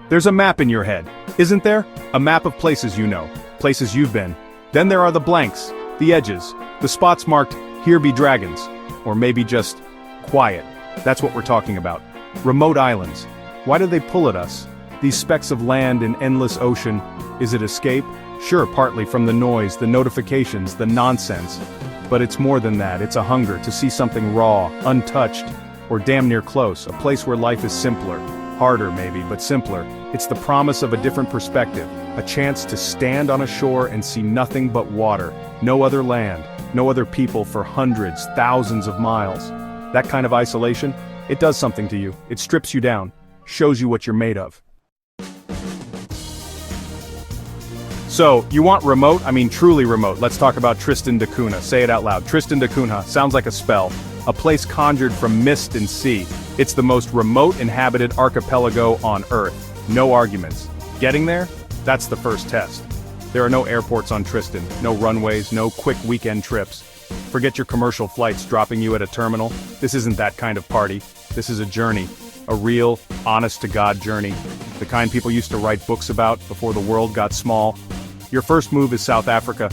There's a map in your head, isn't there? A map of places you know, places you've been. Then there are the blanks, the edges, the spots marked, "Here be dragons," or maybe just, "quiet." That's what we're talking about. Remote islands. Why do they pull at us? These specks of land in endless ocean. Is it escape? Sure, partly from the noise, the notifications, the nonsense. But it's more than that, it's a hunger to see something raw, untouched, or damn near close, a place where life is simpler. Harder maybe, but simpler. It's the promise of a different perspective, a chance to stand on a shore and see nothing but water, no other land, no other people for hundreds, thousands of miles. That kind of isolation, it does something to you, it strips you down, shows you what you're made of. So, you want remote? I mean truly remote. Let's talk about Tristan da Cunha. Say it out loud. Tristan da Cunha sounds like a spell. A place conjured from mist and sea. It's the most remote inhabited archipelago on Earth. No arguments. Getting there? That's the first test. There are no airports on Tristan, no runways, no quick weekend trips. Forget your commercial flights dropping you at a terminal. This isn't that kind of party. This is a journey. A real, honest-to-God journey. The kind people used to write books about before the world got small. Your first move is South Africa.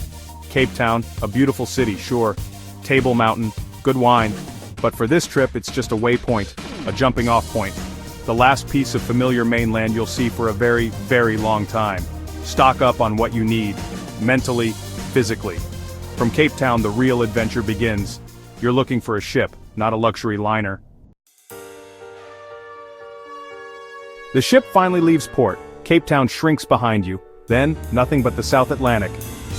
Cape Town, a beautiful city, sure. Table Mountain, good wine. But for this trip, it's just a waypoint, a jumping-off point. The last piece of familiar mainland you'll see for a very, very long time. Stock up on what you need, mentally, physically. From Cape Town, the real adventure begins. You're looking for a ship, not a luxury liner. The ship finally leaves port. Cape Town shrinks behind you. Then, nothing but the South Atlantic.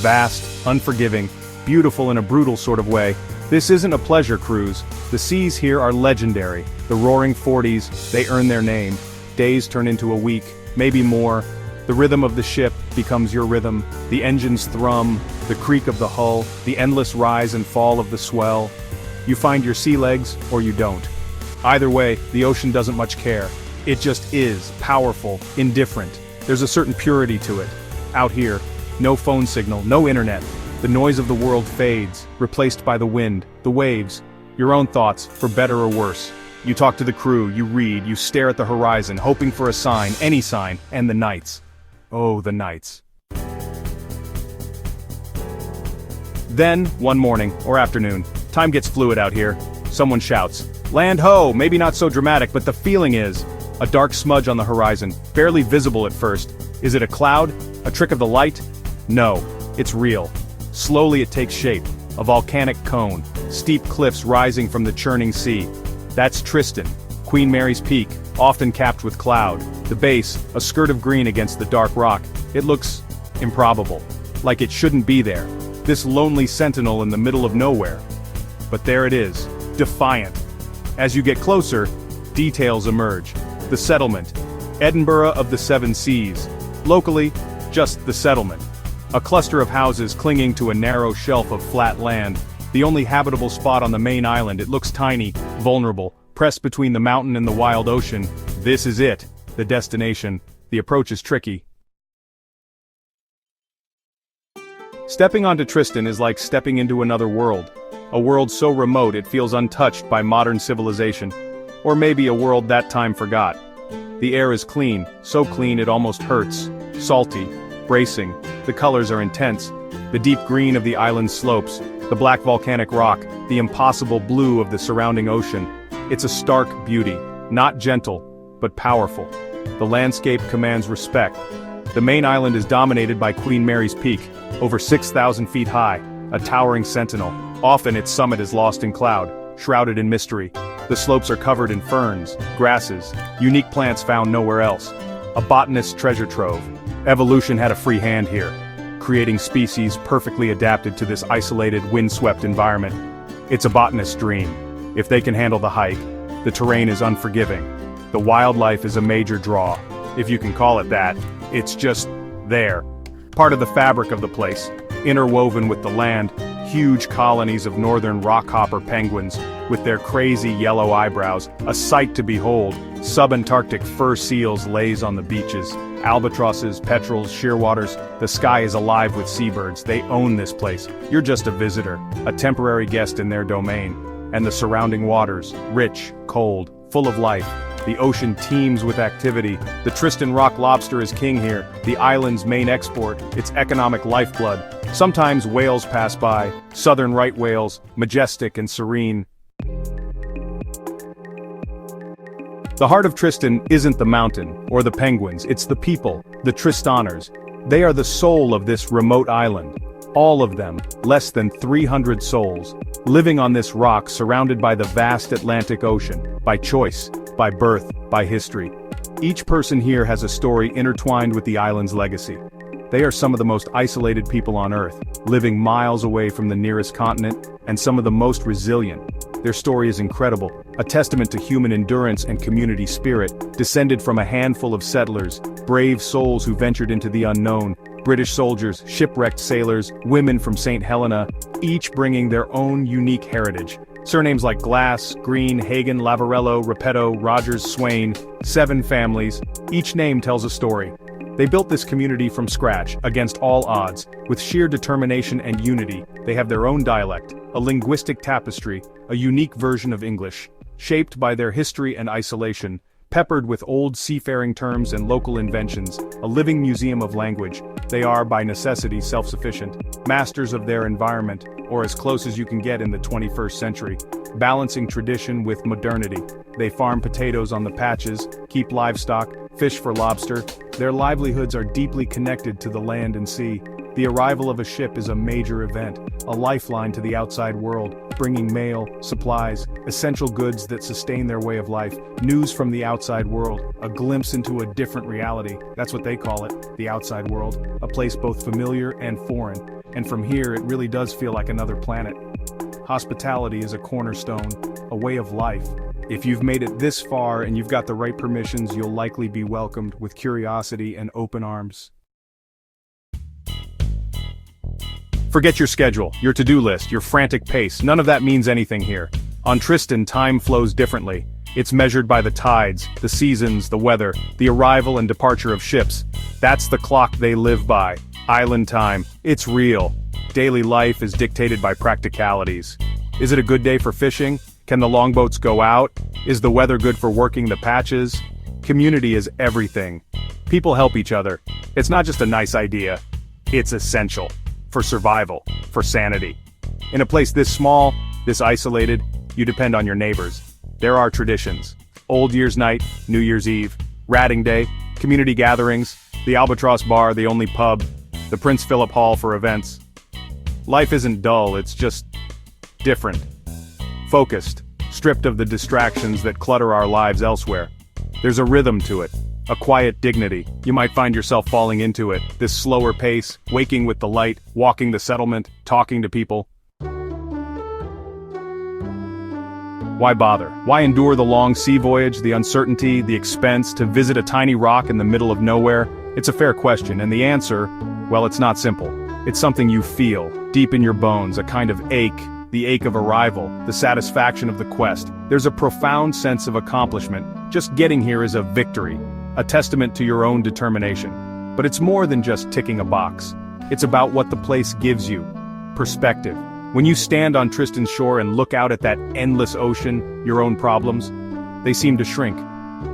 Vast, unforgiving, beautiful in a brutal sort of way. This isn't a pleasure cruise. The seas here are legendary. The roaring 40s, they earn their name. Days turn into a week, maybe more. The rhythm of the ship becomes your rhythm. The engines thrum, the creak of the hull, the endless rise and fall of the swell. You find your sea legs, or you don't. Either way, the ocean doesn't much care. It just is, powerful, indifferent. There's a certain purity to it. Out here, no phone signal, no internet. The noise of the world fades, replaced by the wind, the waves, your own thoughts, for better or worse. You talk to the crew, you read, you stare at the horizon, hoping for a sign, any sign, and the nights. Oh, the nights. Then, one morning, or afternoon, time gets fluid out here. Someone shouts, "Land ho!" Maybe not so dramatic, but the feeling is. A dark smudge on the horizon, barely visible at first. Is it a cloud? A trick of the light? No, it's real. Slowly it takes shape. A volcanic cone, steep cliffs rising from the churning sea. That's Tristan, Queen Mary's Peak, often capped with cloud. The base, a skirt of green against the dark rock. It looks improbable, like it shouldn't be there. This lonely sentinel in the middle of nowhere. But there it is, defiant. As you get closer, details emerge. The settlement, Edinburgh of the Seven Seas. Locally, just the settlement. A cluster of houses clinging to a narrow shelf of flat land. The only habitable spot on the main island. It looks tiny, vulnerable, pressed between the mountain and the wild ocean. This is it, the destination. The approach is tricky. Stepping onto Tristan is like stepping into another world. A world so remote it feels untouched by modern civilization. Or maybe a world that time forgot. The air is clean, so clean it almost hurts. Salty, bracing, the colors are intense. The deep green of the island's slopes, the black volcanic rock, the impossible blue of the surrounding ocean. It's a stark beauty, not gentle, but powerful. The landscape commands respect. The main island is dominated by Queen Mary's Peak, over 6,000 feet high, a towering sentinel. Often its summit is lost in cloud, shrouded in mystery. The slopes are covered in ferns, grasses, unique plants found nowhere else. A botanist's treasure trove. Evolution had a free hand here, creating species perfectly adapted to this isolated, windswept environment. It's a botanist's dream. If they can handle the hike, the terrain is unforgiving. The wildlife is a major draw. If you can call it that, it's just there. Part of the fabric of the place, interwoven with the land. Huge colonies of northern rockhopper penguins, with their crazy yellow eyebrows, a sight to behold. Subantarctic fur seals laze on the beaches. Albatrosses, petrels, shearwaters. The sky is alive with seabirds. They own this place. You're just a visitor, a temporary guest in their domain. And the surrounding waters, rich, cold, full of life. The ocean teems with activity. The Tristan rock lobster is king here, the island's main export, its economic lifeblood. Sometimes whales pass by, southern right whales, majestic and serene. The heart of Tristan isn't the mountain, or the penguins, it's the people, the Tristaners. They are the soul of this remote island. All of them, less than 300 souls, living on this rock surrounded by the vast Atlantic Ocean, by choice, by birth, by history. Each person here has a story intertwined with the island's legacy. They are some of the most isolated people on Earth, living miles away from the nearest continent, and some of the most resilient. Their story is incredible, a testament to human endurance and community spirit, descended from a handful of settlers, brave souls who ventured into the unknown, British soldiers, shipwrecked sailors, women from St. Helena, each bringing their own unique heritage. Surnames like Glass, Green, Hagen, Lavarello, Repetto, Rogers, Swain, 7 families, each name tells a story. They built this community from scratch, against all odds, with sheer determination and unity. They have their own dialect, a linguistic tapestry, a unique version of English, shaped by their history and isolation, peppered with old seafaring terms and local inventions, a living museum of language. They are, by necessity, self-sufficient, masters of their environment, or as close as you can get in the 21st century, balancing tradition with modernity. They farm potatoes on the patches, keep livestock, fish for lobster. Their livelihoods are deeply connected to the land and sea. The arrival of a ship is a major event, a lifeline to the outside world, bringing mail, supplies, essential goods that sustain their way of life, news from the outside world, a glimpse into a different reality. That's what they call it, the outside world, a place both familiar and foreign. And from here, it really does feel like another planet. Hospitality is a cornerstone, a way of life. If you've made it this far and you've got the right permissions, you'll likely be welcomed with curiosity and open arms. Forget your schedule, your to-do list, your frantic pace. None of that means anything here. On Tristan, time flows differently. It's measured by the tides, the seasons, the weather, the arrival and departure of ships. That's the clock they live by. Island time. It's real. Daily life is dictated by practicalities. Is it a good day for fishing? Can the longboats go out? Is the weather good for working the patches? Community is everything. People help each other. It's not just a nice idea. It's essential. For survival, for sanity. In a place this small, this isolated, you depend on your neighbors. There are traditions. Old Year's Night, New Year's Eve, Ratting Day, community gatherings, the Albatross Bar, the only pub, the Prince Philip Hall for events. Life isn't dull, it's just different. Focused, stripped of the distractions that clutter our lives elsewhere. There's a rhythm to it. A quiet dignity. You might find yourself falling into it, this slower pace, waking with the light, walking the settlement, talking to people. Why bother? Why endure the long sea voyage, the uncertainty, the expense, to visit a tiny rock in the middle of nowhere? It's a fair question, and the answer, well, it's not simple. It's something you feel, deep in your bones, a kind of ache, the ache of arrival, the satisfaction of the quest. There's a profound sense of accomplishment. Just getting here is a victory. A testament to your own determination. But it's more than just ticking a box. It's about what the place gives you. Perspective. When you stand on Tristan's shore and look out at that endless ocean, your own problems, they seem to shrink.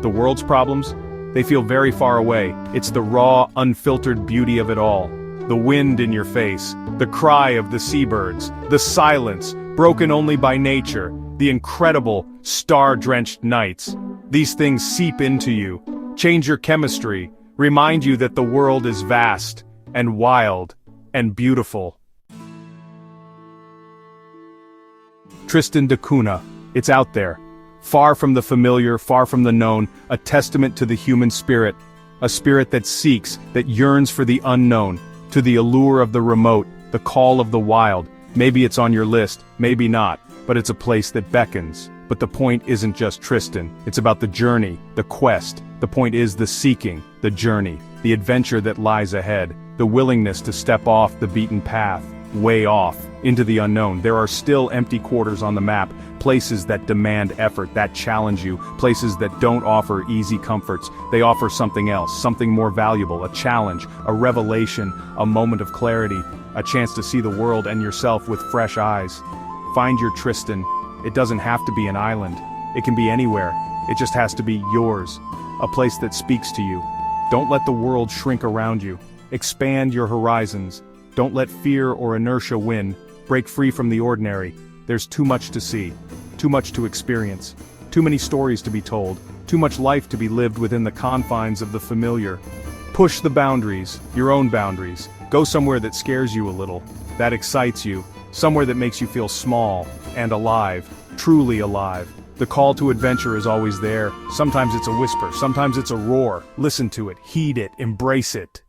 The world's problems, they feel very far away. It's the raw, unfiltered beauty of it all. The wind in your face, the cry of the seabirds, the silence, broken only by nature, the incredible, star-drenched nights. These things seep into you. Change your chemistry, remind you that the world is vast, and wild, and beautiful. Tristan da Cunha, it's out there. Far from the familiar, far from the known, a testament to the human spirit. A spirit that seeks, that yearns for the unknown, to the allure of the remote, the call of the wild. Maybe it's on your list, maybe not, but it's a place that beckons. But the point isn't just Tristan, it's about the journey, the quest. The point is the seeking, the journey, the adventure that lies ahead, the willingness to step off the beaten path, way off, into the unknown. There are still empty quarters on the map, places that demand effort, that challenge you, places that don't offer easy comforts. They offer something else, something more valuable, a challenge, a revelation, a moment of clarity, a chance to see the world and yourself with fresh eyes. Find your Tristan. It doesn't have to be an island. It can be anywhere. It just has to be yours. A place that speaks to you. Don't let the world shrink around you. Expand your horizons. Don't let fear or inertia win. Break free from the ordinary. There's too much to see. Too much to experience. Too many stories to be told. Too much life to be lived within the confines of the familiar. Push the boundaries, your own boundaries. Go somewhere that scares you a little, that excites you, somewhere that makes you feel small and alive, truly alive. The call to adventure is always there. Sometimes it's a whisper, sometimes it's a roar. Listen to it, heed it, embrace it.